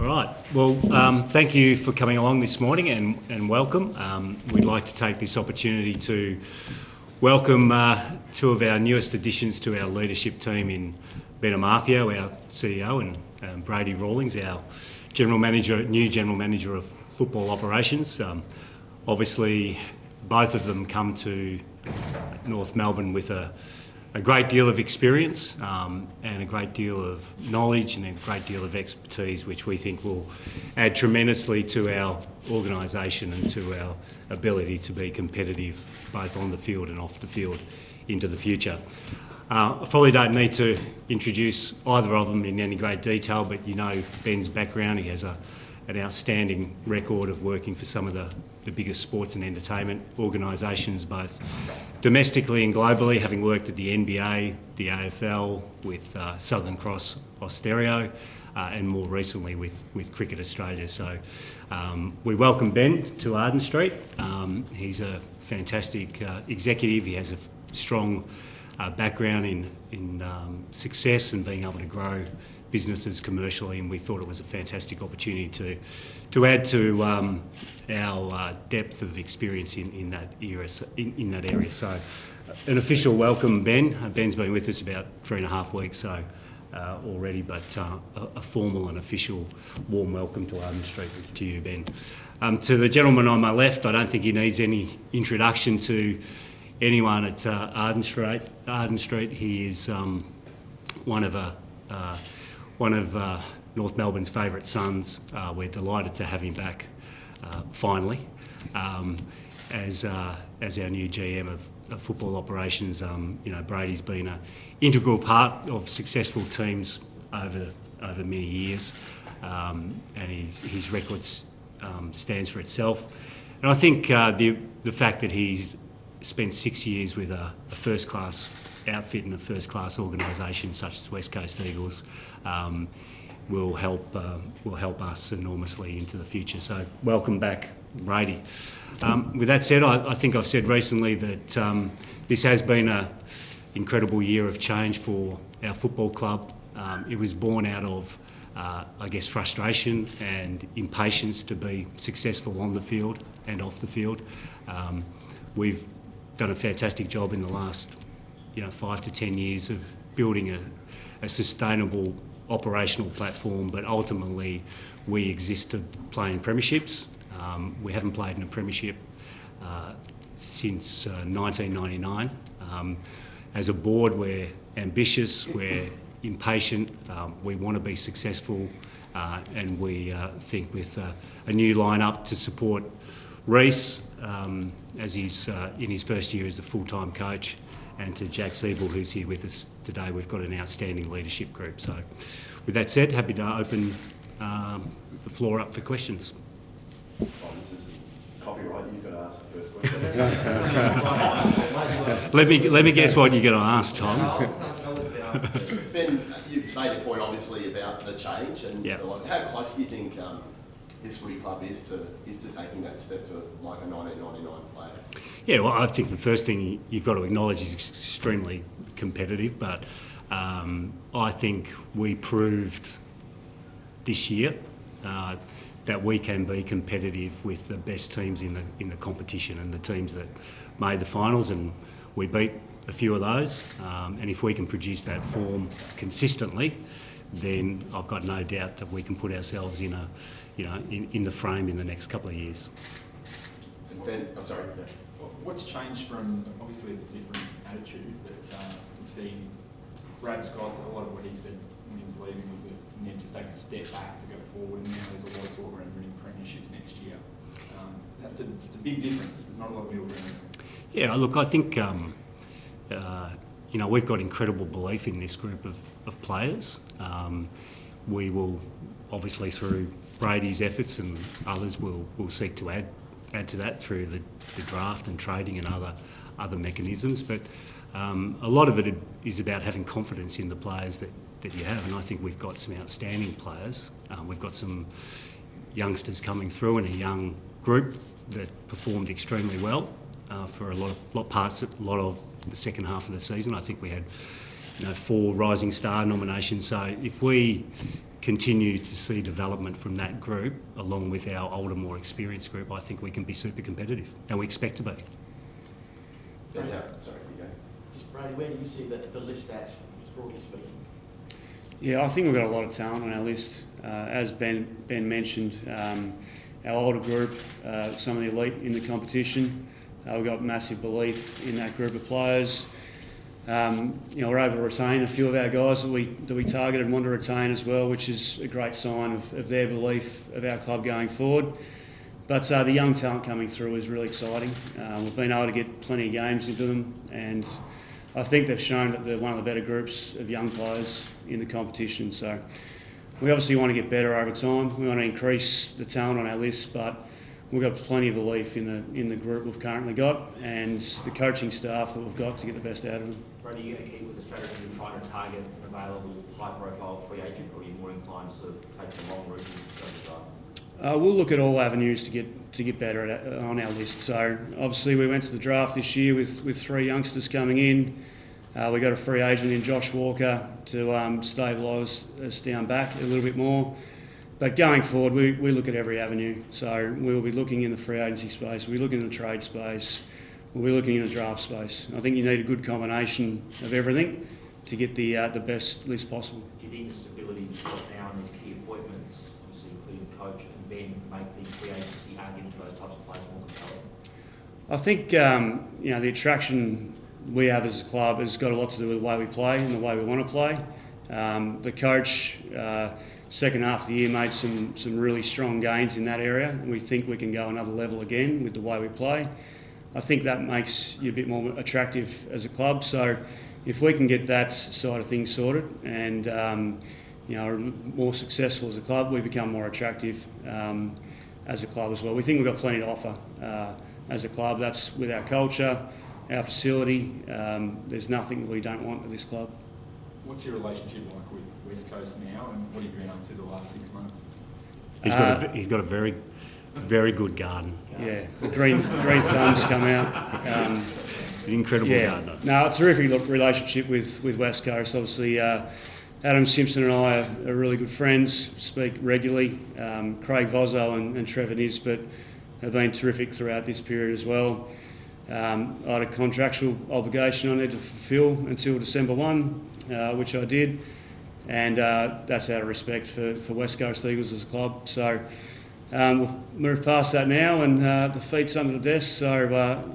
All right. Well, thank you for coming along this morning and welcome. We'd like to take this opportunity to welcome two of our newest additions to our leadership team in Ben Amarfio, our CEO, and Brady Rawlings, our new General Manager of Football Operations. Obviously, both of them come to North Melbourne with a great deal of experience and a great deal of knowledge and a great deal of expertise, which we think will add tremendously to our organisation and to our ability to be competitive both on the field and off the field into the future. I probably don't need to introduce either of them in any great detail, but you know Ben's background. He has an outstanding record of working for some of the biggest sports and entertainment organisations, both domestically and globally, having worked at the NBA, the AFL, with Southern Cross Austereo, and more recently with Cricket Australia. So we welcome Ben to Arden Street. He's a fantastic executive. He has a strong background in success and being able to grow businesses commercially, and we thought it was a fantastic opportunity to add to our depth of experience in that area. So, an official welcome, Ben. Ben's been with us about 3.5 weeks already, but a formal and official warm welcome to Arden Street to you, Ben. To the gentleman on my left, I don't think he needs any introduction to anyone at Arden Street. Arden Street. He is one of North Melbourne's favourite sons. We're delighted to have him back finally as our new GM of football operations. Brady's been an integral part of successful teams over many years, and his record stands for itself. And I think the fact that he's spent 6 years with a first-class outfit and a first-class organisation such as West Coast Eagles will help us enormously into the future. So welcome back, Brady. With that said, I think I've said recently that this has been an incredible year of change for our football club. It was born out of, frustration and impatience to be successful on the field and off the field. We've done a fantastic job in the last 5 to 10 years of building a sustainable operational platform, but ultimately we exist to play in premierships. We haven't played in a premiership since 1999. As a board, we're ambitious, we're impatient, we want to be successful, and we think with a new lineup to support Reece as he's in his first year as a full-time coach, and to Jack Siebel, who's here with us today, we've got an outstanding leadership group. So with that said, happy to open the floor up for questions. This is copyright, you've got to ask the first question. Let me guess what you're going to ask, Tom. Ben, you've made a point obviously about the change, and yep. How close do you think this footy club is to taking that step to like a 1999 player? Yeah, well, I think the first thing you've got to acknowledge is extremely competitive, but I think we proved this year that we can be competitive with the best teams in the competition and the teams that made the finals, and we beat a few of those. And if we can produce that form consistently, then I've got no doubt that we can put ourselves in the frame in the next couple of years. And Ben, I'm sorry. What's changed from, obviously it's a different attitude, but we've seen Brad Scott, a lot of what he said when he was leaving was that he needed to take a step back to go forward, and now there's a lot of talk around winning premierships next year. It's a big difference. There's not a lot of wiggle room. Yeah, look, I think we've got incredible belief in this group of players. We will, obviously through Brady's efforts and others, will seek to add to that through the draft and trading and other mechanisms. But a lot of it is about having confidence in the players that you have, and I think we've got some outstanding players. We've got some youngsters coming through in a young group that performed extremely well for a lot of the second half of the season. I think we had 4 Rising Star nominations. So if we continue to see development from that group, along with our older, more experienced group, I think we can be super competitive, and we expect to be. Sorry, you go. Just Brady, where do you see the list at, just broadly speaking? Yeah, I think we've got a lot of talent on our list. As Ben mentioned, our older group, some of the elite in the competition, we've got massive belief in that group of players. We're able to retain a few of our guys that we target and want to retain as well, which is a great sign of their belief of our club going forward. But the young talent coming through is really exciting. We've been able to get plenty of games into them, and I think they've shown that they're one of the better groups of young players in the competition. So we obviously want to get better over time. We want to increase the talent on our list, but we've got plenty of belief in the group we've currently got and the coaching staff that we've got to get the best out of them. Brady, are you going to keep with the strategy of trying to target an available high-profile free agent, or are you more inclined to sort of take the long route and go to the draft? We'll look at all avenues to get better on our list. So obviously we went to the draft this year with 3 youngsters coming in. We got a free agent in Josh Walker to stabilise us down back a little bit more. But going forward, we look at every avenue. So we'll be looking in the free agency space, we'll be looking in the trade space, we'll be looking in the draft space. I think you need a good combination of everything to get the best list possible. Do you think the stability you've got now in these key appointments, obviously including coach and Ben, make the free agency argument for those types of players more compelling? I think the attraction we have as a club has got a lot to do with the way we play and the way we want to play. The coach, second half of the year, made some really strong gains in that area. We think we can go another level again with the way we play. I think that makes you a bit more attractive as a club. So if we can get that side of things sorted and are more successful as a club, we become more attractive as a club as well. We think we've got plenty to offer as a club. That's with our culture, our facility. There's nothing that we don't want at this club. What's your relationship like with West Coast now, and what have you been up to the last 6 months? He's got a very, very good garden. Yeah, the green thumbs come out. Incredible gardener. No, it's a terrific relationship with West Coast. Obviously, Adam Simpson and I are really good friends, speak regularly. Craig Vozzo and Trevor Nisbet have been terrific throughout this period as well. I had a contractual obligation I need to fulfil until December 1, which I did, and that's out of respect for West Coast Eagles as a club. So we've moved past that now, and the feet's under the desk. So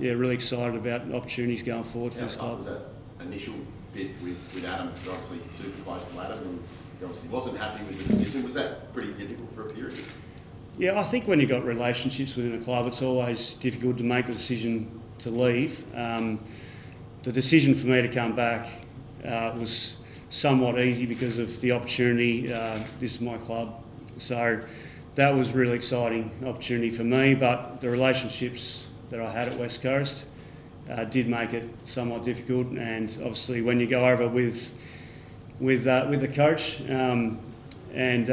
really excited about opportunities going forward for this club. Was that initial bit with Adam? Obviously, he's super close to Adam, and he obviously wasn't happy with the decision. Was that pretty difficult for a period? Yeah, I think when you've got relationships within a club, it's always difficult to make the decision to leave. The decision for me to come back was somewhat easy because of the opportunity. This is my club. So that was really exciting opportunity for me, but the relationships that I had at West Coast did make it somewhat difficult. And obviously when you go over with the coach, and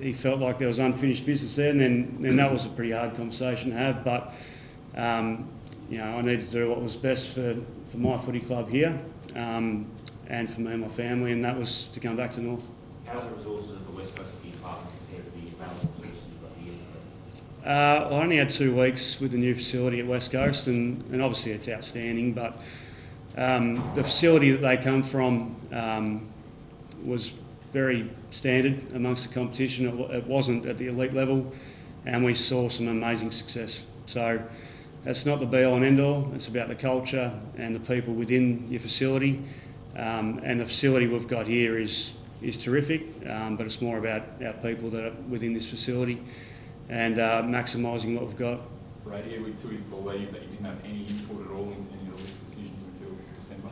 he felt like there was unfinished business there, and then that was a pretty hard conversation to have. But I needed to do what was best for my footy club here, and for me and my family, and that was to come back to North. How are the resources of the West Coast Footy Department compared to the available resources you've got here? I only had 2 weeks with the new facility at West Coast, and obviously it's outstanding, but the facility that they come from was very standard amongst the competition. It wasn't at the elite level, and we saw some amazing success. So that's not the be-all and end-all. It's about the culture and the people within your facility. And the facility we've got here is terrific, but it's more about our people that are within this facility and maximising what we've got. Brady, are we to believe that you didn't have any input at all into any of the list decisions until December?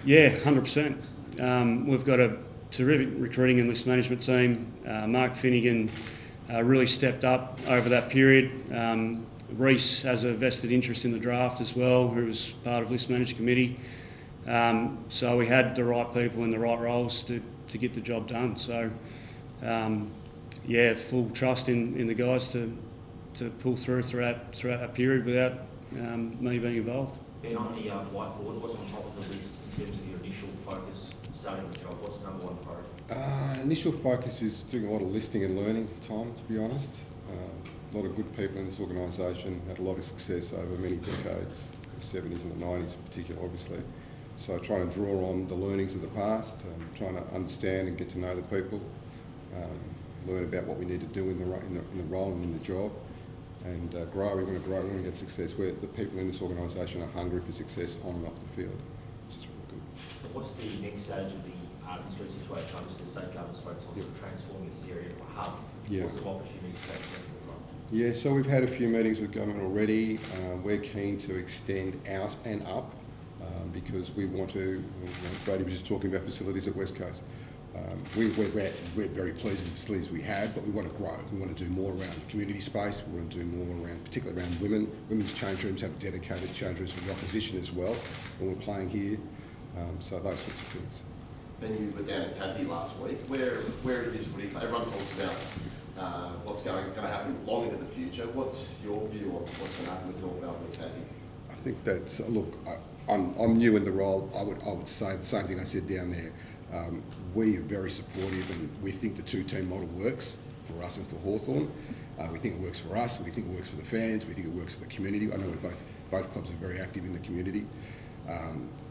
Yeah, 100%. We've got a terrific recruiting and list management team. Mark Finnegan really stepped up over that period. Reece has a vested interest in the draft as well, who was part of list management committee. So we had the right people in the right roles to get the job done. So full trust in the guys to pull throughout that period without me being involved. Ben, on the whiteboard, what's on top of the list in terms of your initial focus starting the job? What's the number one priority? initial focus is doing a lot of listening and learning, Tom, to be honest. A lot of good people in this organisation, had a lot of success over many decades, the 70s and the 90s in particular, obviously. So trying to draw on the learnings of the past, trying to understand and get to know the people, learn about what we need to do in the role and in the job, and grow. We want to grow, we want to get success. Where the people in this organisation are hungry for success on and off the field, which is really good. So what's the next stage of the Arden Street situation? Obviously, the state government's focused on sort of transforming this area into a hub. Yeah. What's the opportunities to take that? Yeah, so we've had a few meetings with government already. We're keen to extend out and up because we want to, Brady was just talking about facilities at West Coast. We're very pleased with the facilities we have, but we want to grow. We want to do more around the community space. We want to do more around, particularly around women. Women's change rooms have dedicated change rooms for the opposition as well when we're playing here. So those sorts of things. Ben, you were down in Tassie last week. Where is this footy club? Everyone talks about what's going to happen long into the future. What's your view on what's going to happen with North Melbourne and Tassie? I think that's, look, I'm new in the role. I would say the same thing I said down there. We are very supportive and we think the two-team model works for us and for Hawthorn. We think it works for us, we think it works for the fans, we think it works for the community. I know both clubs are very active in the community.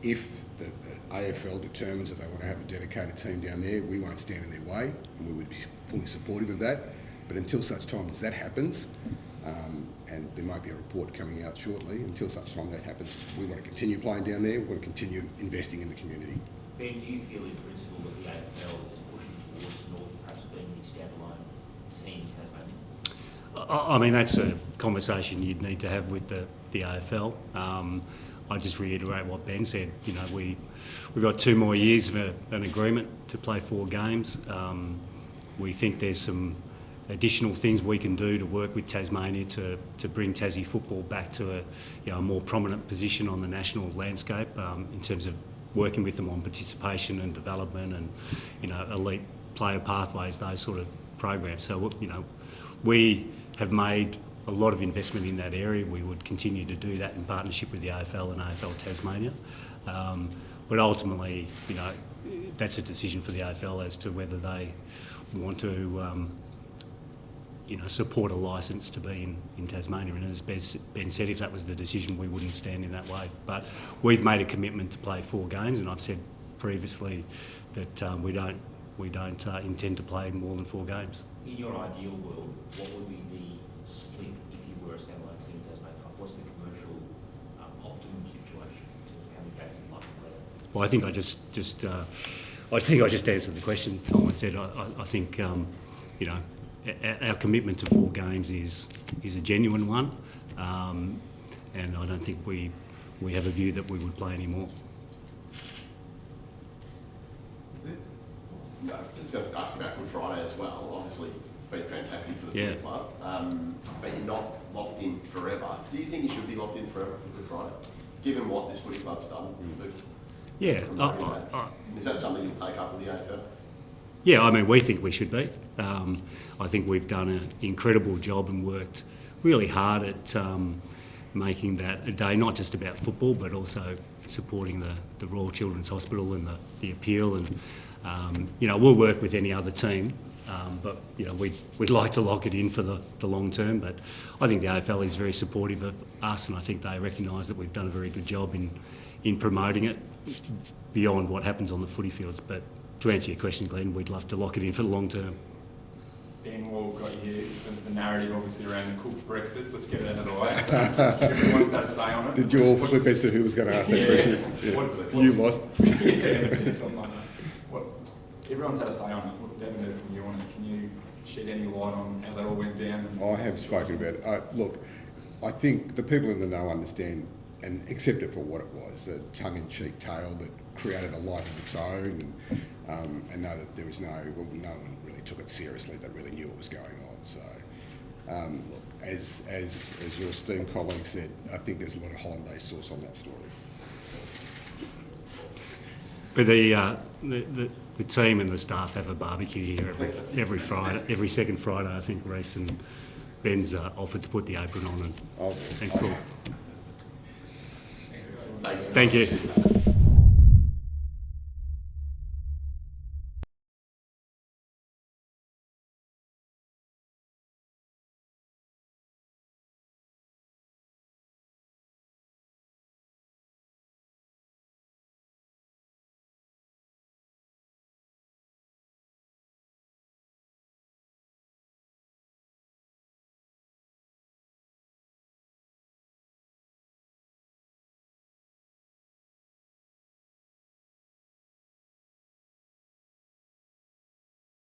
If the AFL determines that they want to have a dedicated team down there, we won't stand in their way and we would be fully supportive of that. But until such time as that happens, and there might be a report coming out shortly, until such time that happens, we want to continue playing down there, we want to continue investing in the community. Ben, do you feel in principle that the AFL is pushing towards North perhaps being the standalone team in Tasmania? I mean, that's a conversation you'd need to have with the AFL. I just reiterate what Ben said. You know, we've got 2 more years of an agreement to play 4 games. We think there's some additional things we can do to work with Tasmania to bring Tassie football back to a more prominent position on the national landscape in terms of working with them on participation and development and, elite player pathways, those sort of programs. So, we have made a lot of investment in that area. We would continue to do that in partnership with the AFL and AFL Tasmania. But ultimately, that's a decision for the AFL as to whether they want to support a licence to be in Tasmania. And as Ben said, if that was the decision, we wouldn't stand in that way. But we've made a commitment to play 4 games, and I've said previously that we don't intend to play more than 4 games. In your ideal world, what would be the split if you were a standalone team in Tasmania? What's the commercial optimum situation in terms of how many games you'd like to play? Well, I think I just answered the question, Tom. I said I think our commitment to 4 games is a genuine one, and I don't think we have a view that we would play any more. No, just going to ask about Good Friday as well. Obviously, it's been fantastic for the footy club, but you're not locked in forever. Do you think you should be locked in forever for Good Friday, given what this footy club's done? Yeah. Is that something you'll take up with the AFL? Yeah, I mean, we think we should be. I think we've done an incredible job and worked really hard at making that a day not just about football, but also supporting the Royal Children's Hospital and the appeal. And we'll work with any other team, but we'd like to lock it in for the long term. But I think the AFL is very supportive of us, and I think they recognise that we've done a very good job in promoting it beyond what happens on the footy fields. But to answer your question, Glenn, we'd love to lock it in for the long term. Ben, we've got here the narrative obviously around the cooked breakfast. Let's get it out of the way. So everyone's had a say on it. Did you all flip as to who was going to ask that question? Yeah. You lost. Something like that. Everyone's had a say on it. We haven't heard from you on it. Can you shed any light on how that all went down? I have spoken about it. Look, I think the people in the know understand and accept it for what it was, a tongue-in-cheek tale that created a life of its own, and know that there was no one really took it seriously that really knew what was going on. So, look, as your esteemed colleague said, I think there's a lot of hollandaise sauce on that story. But the team and the staff have a barbecue here every Friday, every second Friday. I think Reece and Ben's offered to put the apron on and cook. Thanks. Thank you.